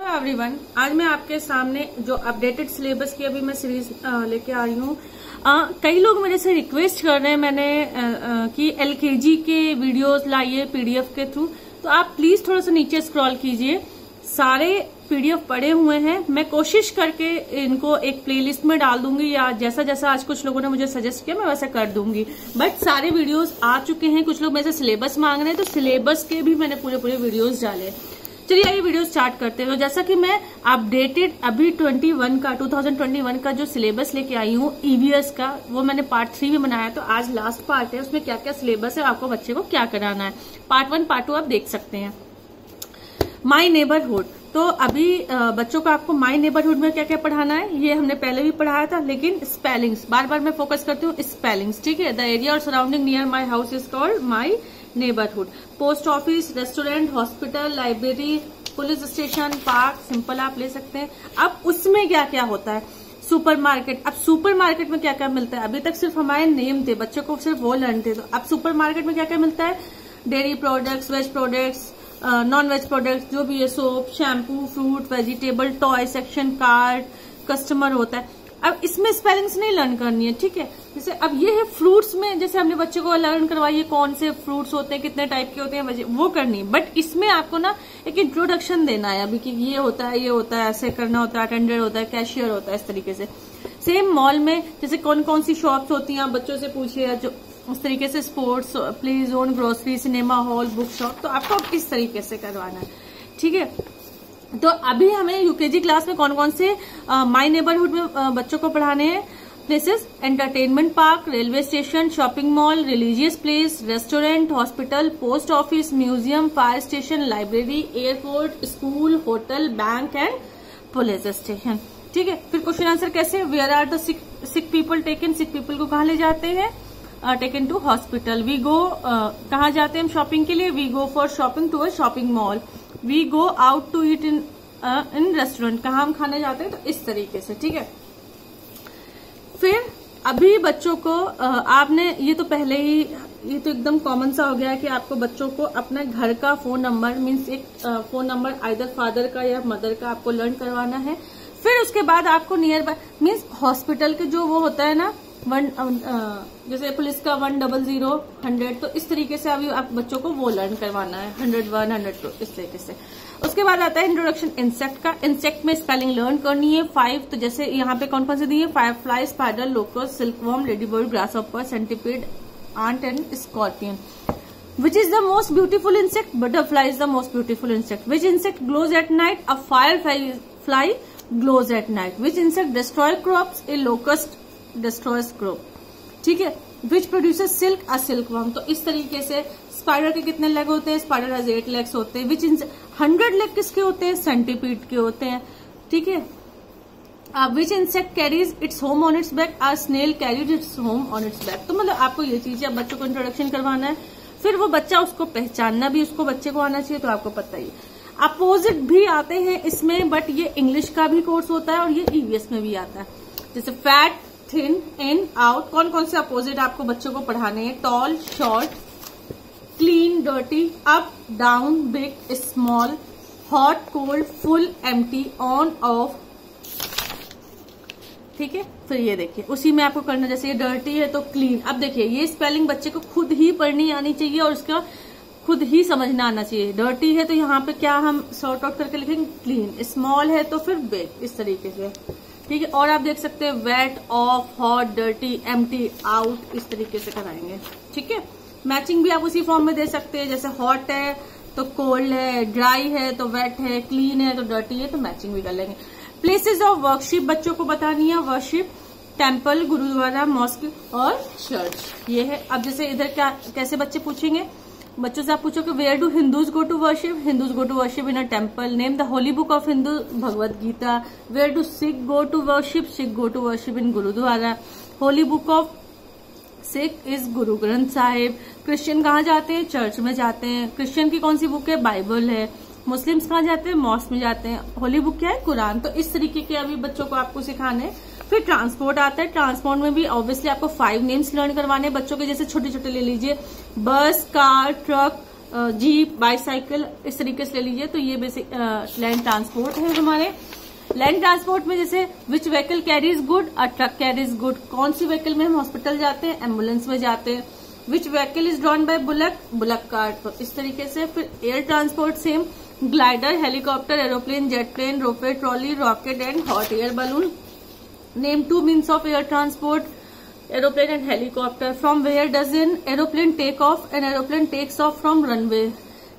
Hello everyone, आज मैं आपके सामने जो अपडेटेड सिलेबस की अभी मैं सीरीज लेके आई हूँ। कई लोग मेरे से रिक्वेस्ट कर रहे हैं मैंने कि एलकेजी के वीडियोस लाइए पीडीएफ के थ्रू, तो आप प्लीज थोड़ा सा नीचे स्क्रॉल कीजिए। सारे पीडीएफ पड़े हुए हैं, मैं कोशिश करके इनको एक प्लेलिस्ट में डाल दूंगी या जैसा जैसा आज कुछ लोगों ने मुझे सजेस्ट किया मैं वैसा कर दूंगी। बट सारे वीडियोस आ चुके हैं। कुछ लोग मेरे से सिलेबस मांग रहे हैं, तो सिलेबस के भी मैंने पूरे वीडियोस डाले। चलिए आइए वीडियो स्टार्ट करते हैं। तो जैसा कि मैं अपडेटेड अभी 2021 का जो सिलेबस लेके आई हूँ ईवीएस का, वो मैंने पार्ट 3 में बनाया। तो आज लास्ट पार्ट है, उसमें क्या क्या सिलेबस है, आपको बच्चे को क्या कराना है। पार्ट 1 पार्ट 2 आप देख सकते हैं। माई नेबरहुड, तो अभी बच्चों को आपको माई नेबरहुड में क्या क्या पढ़ाना है ये हमने पहले भी पढ़ाया था, लेकिन स्पेलिंग्स बार बार मैं फोकस करती हूँ स्पेलिंग्स, ठीक है। द एरिया और surrounding near my house is called my neighbourhood. Post office, restaurant, hospital, library, police station, park, simple आप ले सकते हैं। अब उसमें क्या क्या होता है, सुपरमार्केट। अब सुपरमार्केट में क्या क्या मिलता है, अभी तक सिर्फ हमारे नेम थे, बच्चों को सिर्फ वो लर्न थे। तो अब सुपरमार्केट में क्या क्या मिलता है, dairy products, veg products, non veg products, जो भी है, soap, shampoo, fruit, vegetable, toy section, card, customer होता है। अब इसमें स्पेलिंग्स नहीं लर्न करनी है, ठीक है। जैसे अब ये है फ्रूट्स में, जैसे हमने बच्चों को लर्न करवाइए कौन से फ्रूट्स होते हैं, कितने टाइप के होते हैं, वो करनी है। बट इसमें आपको ना एक इंट्रोडक्शन देना है अभी कि ये होता है, ये होता है, ऐसे करना होता है, अटेंडर होता है, कैशियर होता है, इस तरीके से। सेम मॉल में जैसे कौन कौन सी शॉप्स होती हैं, आप बच्चों से पूछिए, जो उस तरीके से sports, play zone, grocery, cinema hall, book shop, तो आपको इस तरीके से करवाना है, ठीक है। तो अभी हमें यूकेजी क्लास में कौन कौन से माई नेबरहुड में बच्चों को पढ़ाने हैं। Places, entertainment park, railway station, shopping mall, religious place, restaurant, hospital, post office, museum, fire station, library, airport, school, hotel, bank and police station, ठीक है। फिर क्वेश्चन आंसर कैसे, where are the sick people taken, sick people को कहाँ ले जाते हैं, taken to hospital. We go, कहाँ जाते हैं हम शॉपिंग के लिए, we go for shopping to a shopping mall. We go out to eat in restaurant, कहाँ हम खाने जाते हैं, तो इस तरीके से, ठीक है। फिर अभी बच्चों को आपने ये तो पहले ही, ये तो एकदम कॉमन सा हो गया है कि आपको बच्चों को अपना घर का फोन नंबर, मीन्स एक फोन नंबर आइदर फादर का या मदर का आपको लर्न करवाना है। फिर उसके बाद आपको नियर बाय, मीन्स हॉस्पिटल के जो वो होता है ना, जैसे पुलिस का 100, 100, तो इस तरीके से अभी आप बच्चों को वो लर्न करवाना है, 101, 102, इस तरीके से। उसके बाद आता है इंट्रोडक्शन इंसेक्ट का। इंसेक्ट में स्पेलिंग लर्न करनी है 5, तो जैसे यहाँ पे कौन कौन से दिए, firefly, spider, locust, silkworm, ladybird, grasshopper, centipede, ant and scorpion. Which is the most beautiful insect? Butterfly is the most beautiful insect. Which insect glows at night? A firefly glows at night. Which insect destroy crops? A locust destroys crop. ठीक है। Which produces silk? A silkworm. तो इस तरीके से spider के कितने leg होते हैं, स्पाइडर हैज 8 legs होते हैं। Which 100 लेग किसके होते हैं, सेंटीपीड के होते हैं, ठीक है। Which insect carries its home on its back? A snail carries its home on its back. तो मतलब आपको ये चीजें बच्चों को इंट्रोडक्शन करवाना है। फिर वो बच्चा उसको पहचानना भी उसको बच्चे को आना चाहिए, तो आपको पता ही है। अपोजिट भी आते हैं इसमें, बट ये इंग्लिश का भी कोर्स होता है और ये ईवीएस में भी आता है। जैसे फैट, थिन, इन, आउट, कौन कौन से अपोजिट आपको बच्चों को पढ़ाने हैं, tall, short, clean, dirty, up, down, big, small, hot, cold, full, empty, on, off, ठीक है। फिर ये देखिए उसी में आपको करना, जैसे ये डर्टी है तो क्लीन। अब देखिए ये स्पेलिंग बच्चे को खुद ही पढ़नी आनी चाहिए और उसका खुद ही समझना आना चाहिए। डर्टी है तो यहाँ पे क्या हम सॉर्ट आउट करके लिखेंगे, क्लीन। स्मॉल है तो फिर बिग, इस तरीके से, ठीक है। और आप देख सकते हैं wet, off, hot, dirty, empty, out, इस तरीके से कराएंगे, ठीक है। मैचिंग भी आप उसी फॉर्म में दे सकते हैं, जैसे हॉट है तो कोल्ड है, ड्राई है तो वेट है, क्लीन है तो डर्टी है, तो मैचिंग भी कर लेंगे। प्लेसेस ऑफ वर्शिप बच्चों को बतानी है, वर्शिप, टेम्पल, गुरुद्वारा, मॉस्क और चर्च, ये है। अब जैसे इधर क्या कैसे बच्चे पूछेंगे, बच्चों से आप पूछोगे where do Hindus go to worship, Hindus go to worship in a temple. Name the holy book of Hindu, Bhagavad Gita. Where do Sikh go to worship, Sikh go to worship in gurdwara. Holy book of Sikh is Guru Granth Sahib. Christian कहाँ जाते हैं, church में जाते हैं। Christian की कौन सी book है, Bible है। मुस्लिम्स कहाँ जाते हैं, मॉस्क में जाते हैं। होली बुक क्या है, कुरान। तो इस तरीके के अभी बच्चों को आपको सिखाने। फिर ट्रांसपोर्ट आता है, ट्रांसपोर्ट में भी ऑब्वियसली आपको 5 नेम्स लर्न करवाने बच्चों के, जैसे छोटे छोटे ले लीजिए, बस, कार, ट्रक, जीप, बाईसाइकिल, इस तरीके से ले लीजिए। तो ये बेसिक लैंड ट्रांसपोर्ट है हमारे। लैंड ट्रांसपोर्ट में जैसे विच व्हीकल कैरीज गुड, अ ट्रक कैरीज गुड, कौन सी व्हीकल में हम हॉस्पिटल जाते हैं, एम्बुलेंस में जाते हैं। Which vehicle is drawn by bullock, bullock cart, तो इस तरीके से। फिर air transport same, glider, helicopter, aeroplane, jet plane, ropeway, trolley, rocket and hot air balloon. Name 2 means of air transport, aeroplane and helicopter. From where does an aeroplane take off, an aeroplane takes off from runway.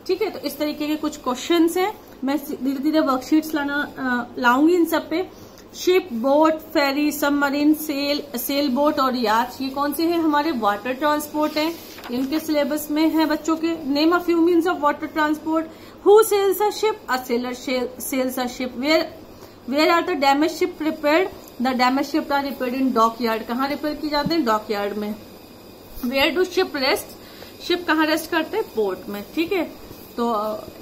ठीक है, तो इस तरीके के कुछ questions हैं। मैं धीरे धीरे वर्कशीट्स लाऊंगी इन सब पे। शिप, बोट, फेरी, सबमरीन, सेल बोट और याच, ये कौन से हैं हमारे वाटर ट्रांसपोर्ट हैं, इनके सिलेबस में है बच्चों के। Name a few means of water transport, who sails a ship, a sailor sails a ship. Where are the damage ship repaired, the damage ship are repaired in dock yard, कहाँ repair की जाते हैं, dock yard में। Where do ship rest, ship कहाँ rest करते हैं, port में। ठीक है, तो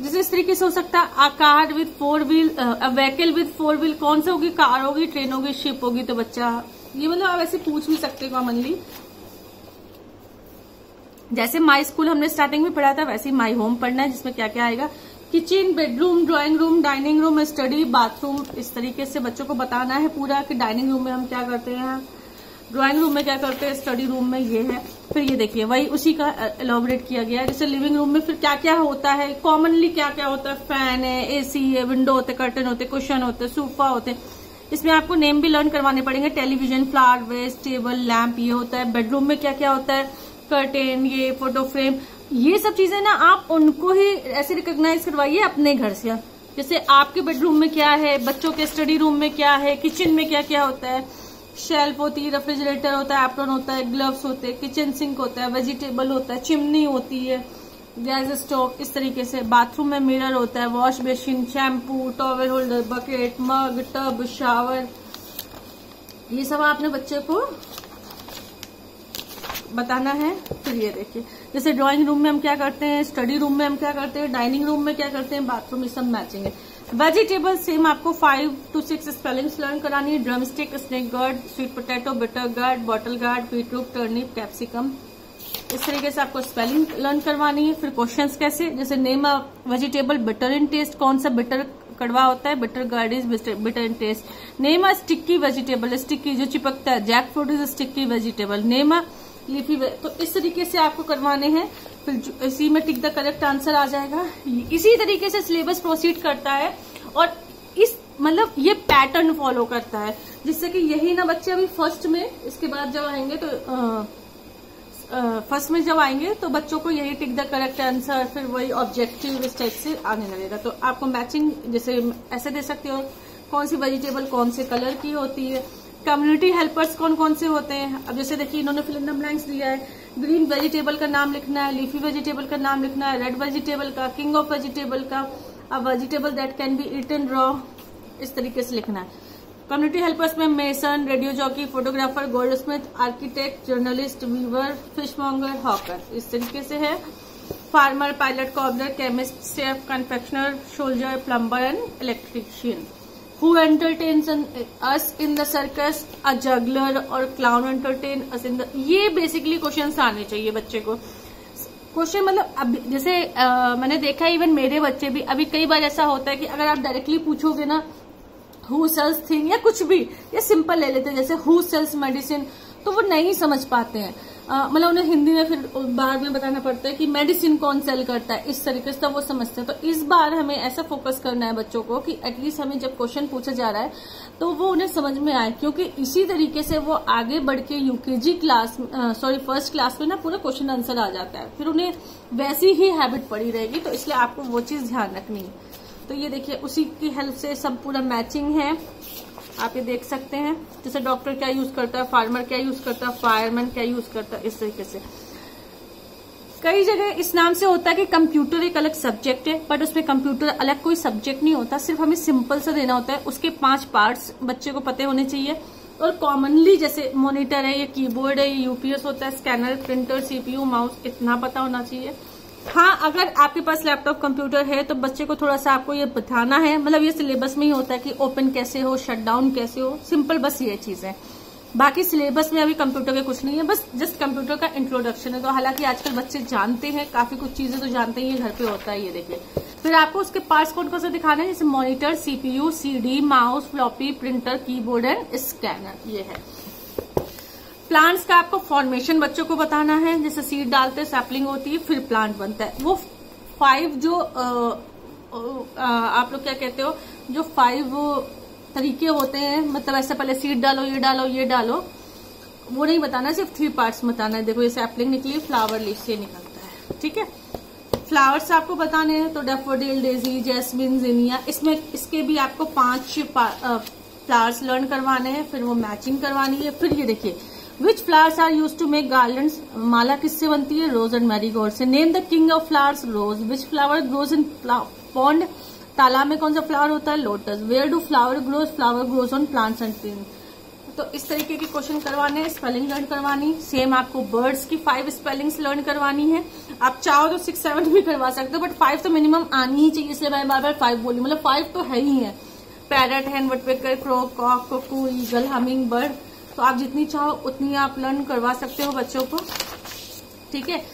जैसे इस तरीके से हो सकता है a car with 4 wheel, a vehicle with 4 wheel, कौन सा होगी, कार होगी, ट्रेन होगी, शिप होगी। तो बच्चा ये मतलब आप ऐसे पूछ भी सकते कॉमनली। जैसे माई स्कूल हमने स्टार्टिंग में पढ़ा था, वैसे ही माई होम पढ़ना है, जिसमें क्या क्या आएगा, kitchen, bedroom, drawing room, dining room, study, bathroom. इस तरीके से बच्चों को बताना है पूरा कि डाइनिंग रूम में हम क्या करते हैं, ड्राइंग रूम में क्या करते हैं, स्टडी रूम में ये है। फिर ये देखिए वही उसी का एलोबरेट किया गया है। जैसे लिविंग रूम में फिर क्या क्या होता है, कॉमनली क्या क्या होता है, फैन है, एसी है, विंडो होते, कर्टन होते, कुशन होते, सोफा होते। इसमें आपको नेम भी लर्न करवाने पड़ेंगे। Television, flower vase, table, lamp, ये होता है। बेडरूम में क्या क्या होता है, कर्टेन, ये फोटो फ्रेम, ये सब चीजें ना आप उनको ही ऐसे रिकॉग्नाइज करवाइए अपने घर से। जैसे आपके बेडरूम में क्या है, बच्चों के स्टडी रूम में क्या है, किचन में क्या क्या होता है, शेल्फ होती है, रेफ्रिजरेटर होता है, एप्रॉन होता है, ग्लव्स होते हैं, किचन सिंक होता है, वेजिटेबल होता है, चिमनी होती है, गैस स्टोव, इस तरीके से। बाथरूम में मिरर होता है, wash basin, shampoo, towel holder, bucket, mug, tub, shower, ये सब आपने बच्चे को बताना है। फिर ये देखिए जैसे ड्राइंग रूम में हम क्या करते हैं, स्टडी रूम में हम क्या करते हैं, डाइनिंग रूम में क्या करते हैं, बाथरूम, ये सब मैचिंग है। वेजिटेबल सेम आपको 5 to 6 स्पेलिंग्स लर्न करानी है। Drum stick, snake guard, sweet potato, bitter gourd, bottle gourd, beetroot, turnip, capsicum, इस तरीके से आपको स्पेलिंग लर्न करवानी है। फिर क्वेश्चंस कैसे, जैसे name a vegetable bitter in taste, कौन सा बिटर कड़वा होता है, bitter gourd is bitter in taste. Name a sticky vegetable, sticky जो चिपकता है, jack fruit is sticky vegetable. Name a leafy, तो इस तरीके से आपको करवाने हैं। फिर इसी में टिक द करेक्ट आंसर आ जाएगा। इसी तरीके से सिलेबस प्रोसीड करता है और इस मतलब ये पैटर्न फॉलो करता है, जिससे कि यही ना बच्चे अभी फर्स्ट में, इसके बाद जब आएंगे तो फर्स्ट में जब आएंगे तो बच्चों को यही टिक द करेक्ट आंसर, फिर वही ऑब्जेक्टिव, इस टाइप से आने लगेगा। तो आपको मैचिंग जैसे ऐसे दे सकते हो, कौन सी वेजिटेबल कौन से कलर की होती है। कम्युनिटी हेल्पर्स कौन कौन से होते हैं, अब जैसे देखिए इन्होंने फिल इन द ब्लैंक्स दिया है। ग्रीन वेजिटेबल का नाम लिखना है, लीफी वेजिटेबल का नाम लिखना है, रेड वेजिटेबल का, किंग ऑफ वेजिटेबल का, a vegetable that can be eaten raw, इस तरीके से लिखना है। कम्युनिटी हेल्पर्स में mason, radio jockey, photographer, goldsmith, architect, journalist, weaver, fishmonger, hawker, इस तरीके से है। Farmer, pilot, cobbler, chemist, chef, confectioner, soldier, plumber and electrician. Who entertains us in the circus? A juggler or clown entertain us in the, ये basically question आने चाहिए बच्चे को। Question मतलब अब जैसे मैंने देखा इवन मेरे बच्चे भी, अभी कई बार ऐसा होता है कि अगर आप डायरेक्टली पूछोगे ना हु सेल्स थिंग या कुछ भी, या सिंपल ले लेते हैं जैसे हु सेल्स मेडिसिन, तो वो नहीं समझ पाते हैं। मतलब उन्हें हिंदी में फिर बाद में बताना पड़ता है कि मेडिसिन कौन सेल करता है, इस तरीके से वो समझते हैं। तो इस बार हमें ऐसा फोकस करना है बच्चों को कि एटलीस्ट हमें जब क्वेश्चन पूछा जा रहा है तो वो उन्हें समझ में आए, क्योंकि इसी तरीके से वो आगे बढ़ के यूकेजी क्लास फर्स्ट क्लास में ना पूरा क्वेश्चन आंसर आ जाता है, फिर उन्हें वैसी ही हैबिट पड़ी रहेगी। तो इसलिए आपको वो चीज ध्यान रखनी है। तो ये देखिए उसी की हेल्प से सब पूरा मैचिंग है, आप ये देख सकते हैं। जैसे डॉक्टर क्या यूज करता है, फार्मर क्या यूज करता है, फायरमैन क्या यूज करता है, इस तरीके से। कई जगह इस नाम से होता है कि कंप्यूटर एक अलग सब्जेक्ट है, बट उसमें कंप्यूटर अलग कोई सब्जेक्ट नहीं होता, सिर्फ हमें सिंपल सा देना होता है। उसके 5 पार्ट्स बच्चे को पते होने चाहिए। और कॉमनली जैसे मॉनिटर है, ये कीबोर्ड है, ये यूपीएस होता है, स्कैनर, प्रिंटर, सीपीयू, माउस, इतना पता होना चाहिए। हाँ, अगर आपके पास लैपटॉप कंप्यूटर है तो बच्चे को थोड़ा सा आपको ये बताना है, मतलब ये सिलेबस में ही होता है कि ओपन कैसे हो, शट डाउन कैसे हो, सिंपल बस ये चीज है। बाकी सिलेबस में अभी कंप्यूटर के कुछ नहीं है, बस जस्ट कंप्यूटर का इंट्रोडक्शन है। तो हालांकि आजकल बच्चे जानते हैं, काफी कुछ चीजें तो जानते ही, घर पे होता है। ये देखिए, फिर आपको उसके पार्ट्स कौन कौन से दिखाना है, जैसे monitor, CPU, CD, mouse, floppy, printer, keyboard and scanner. ये है। प्लांट्स का आपको फॉर्मेशन बच्चों को बताना है, जैसे सीड डालते हैं, सैपलिंग होती है, फिर प्लांट बनता है। वो 5 जो आप लोग क्या कहते हो, जो 5 तरीके होते हैं, मतलब ऐसे पहले सीड डालो, ये डालो, ये डालो, वो नहीं बताना, सिर्फ 3 पार्ट्स बताना है। देखो ये सैपलिंग निकली, फ्लावर लीफ से निकलता है, ठीक है। फ्लावर्स आपको बताने हैं, तो डैफोडिल, डेजी, जैस्मिन, जिनिया, इसमें इसके भी आपको 5 फ्लावर्स लर्न करवाने हैं, फिर वो मैचिंग करवानी है। फिर ये देखिए, which flowers are use to make garlands, माला किससे बनती है, रोज एंड मैरीगोल्ड से। Name the king of flowers, rose. Which flower grows in pond, तालाब में कौन सा फ्लावर होता है, lotus. Where do flower grows on plants and trees. तो इस तरीके के क्वेश्चन करवाने हैं। स्पेलिंग लर्न करवानी, सेम आपको बर्ड्स की 5 स्पेलिंग्स लर्न करवानी है। आप चाहो तो 6-7 भी करवा सकते हो, बट 5 तो मिनिमम आनी ही चाहिए, इसलिए मैं बार बार 5 बोली, मतलब 5 तो है ही है। Parrot, hen, woodpecker, crow, cock, cuckoo, eagle, hummingbird, तो आप जितनी चाहो उतनी आप लर्न करवा सकते हो बच्चों को, ठीक है।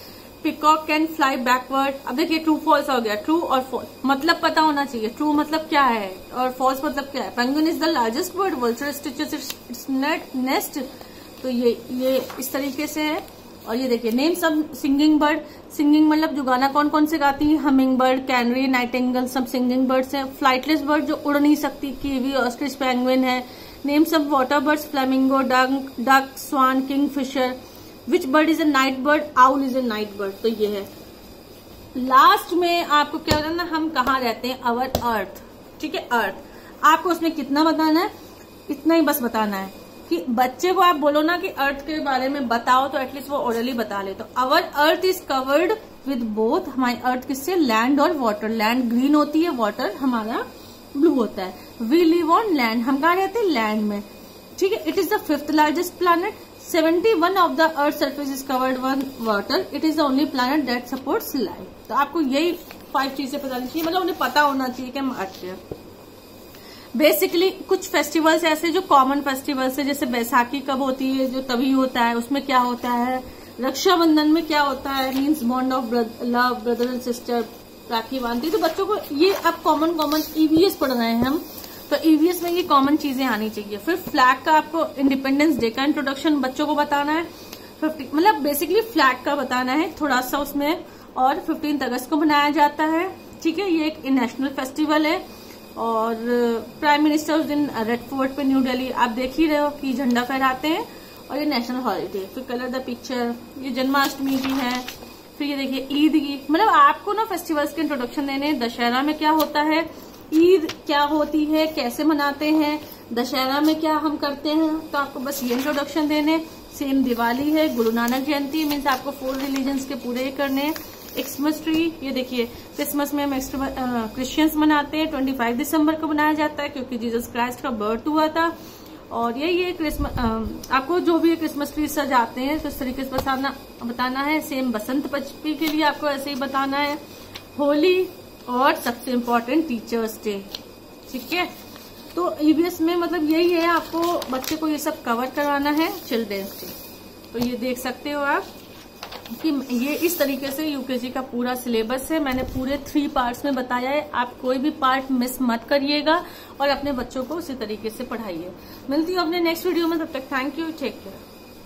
Peacock can fly backward. अब देखिए, ट्रू फॉल्स हो गया, ट्रू और फॉल्स मतलब पता होना चाहिए। ट्रू मतलब क्या है और फॉल्स मतलब क्या है। Penguin is the largest bird, vulture stitches its nest. तो ये इस तरीके से है। और ये देखिए, नेम सब सिंगिंग बर्ड। सिंगिंग मतलब जो गाना कौन कौन से गाती है, हमिंग बर्ड, कैनरी, नाइटिंगेल, सब सिंगिंग बर्ड्स हैं। फ्लाइटलेस बर्ड जो उड़ नहीं सकती, कीवी, ऑस्ट्रिच, पेंगुइन है। नेम सब water birds, flamingo, duck, swan, king fisher. Which bird is a night bird, owl is a night bird. तो ये है। लास्ट में आपको क्या बताना, हम कहाँ रहते हैं, अवर अर्थ, ठीक है, अर्थ। आपको उसमें कितना बताना है, इतना ही बस बताना है कि बच्चे को आप बोलो ना कि अर्थ के बारे में बताओ, तो एटलीस्ट वो ओरली बता ले। तो our earth is covered with both, हमारी अर्थ किससे, लैंड और वाटर। लैंड ग्रीन होती है, वाटर हमारा ब्लू होता है। वी लिव ऑन लैंड, हम कहाँ रहते हैं, लैंड में, ठीक है। It is the 5th largest planet. 71 of the earth surface is covered one water. It is the only planet that supports life. तो आपको यही 5 चीजें पता नहीं चाहिए, मतलब उन्हें पता होना चाहिए कि हम अर्थ है। बेसिकली कुछ फेस्टिवल्स ऐसे जो कॉमन फेस्टिवल्स है, जैसे बैसाखी कब होती है, जो तभी होता है, उसमें क्या होता है। रक्षाबंधन में क्या होता है, means bond of love, brother and sister, rakhi बांधती। तो बच्चों को ये अब कॉमन ईवीएस पढ़ रहे हैं हम, तो ईवीएस में ये कॉमन चीजें आनी चाहिए। फिर फ्लैग का आपको इंडिपेंडेंस डे का इंट्रोडक्शन बच्चों को बताना है। 50 मतलब बेसिकली फ्लैग का बताना है थोड़ा सा उसमें। और 15 अगस्त को मनाया जाता है, ठीक है। ये एक नेशनल फेस्टिवल है। और प्राइम मिनिस्टर उस दिन रेड फोर्ट पे न्यू दिल्ली, आप देख ही रहे हो कि झंडा फहराते हैं, और ये नेशनल हॉलीडे। फिर कलर द पिक्चर, ये जन्माष्टमी की है। फिर ये देखिए ईद की, मतलब आपको ना फेस्टिवल्स के इंट्रोडक्शन देने। दशहरा में क्या होता है, ईद क्या होती है, कैसे मनाते हैं, दशहरा में क्या हम करते हैं, तो आपको बस ये इंट्रोडक्शन देने। सेम दिवाली है, गुरु नानक जयंती, मीन्स आपको 4 रिलीजन्स के पूरे करने हैं। क्रिसमस ट्री, ये देखिए क्रिसमस में हम क्रिश्चियंस मनाते हैं, 25 दिसंबर को मनाया जाता है, क्योंकि जीसस क्राइस्ट का बर्थ हुआ था। और ये क्रिसमस, आपको जो भी क्रिसमस ट्री सजाते हैं तो इस तरीके से बताना है। सेम बसंत पंचमी के लिए आपको ऐसे ही बताना है। होली और सबसे इम्पोर्टेंट टीचर्स डे, ठीक है। तो ईवीएस में मतलब यही है, आपको बच्चे को ये सब कवर करवाना है। चिल्ड्रेंस डे, तो ये देख सकते हो आप कि ये इस तरीके से यूकेजी का पूरा सिलेबस है। मैंने पूरे 3 पार्ट्स में बताया है। आप कोई भी पार्ट मिस मत करिएगा और अपने बच्चों को उसी तरीके से पढ़ाइए। मिलती हूँ अपने नेक्स्ट वीडियो में, तब तक थैंक यू, टेक केयर।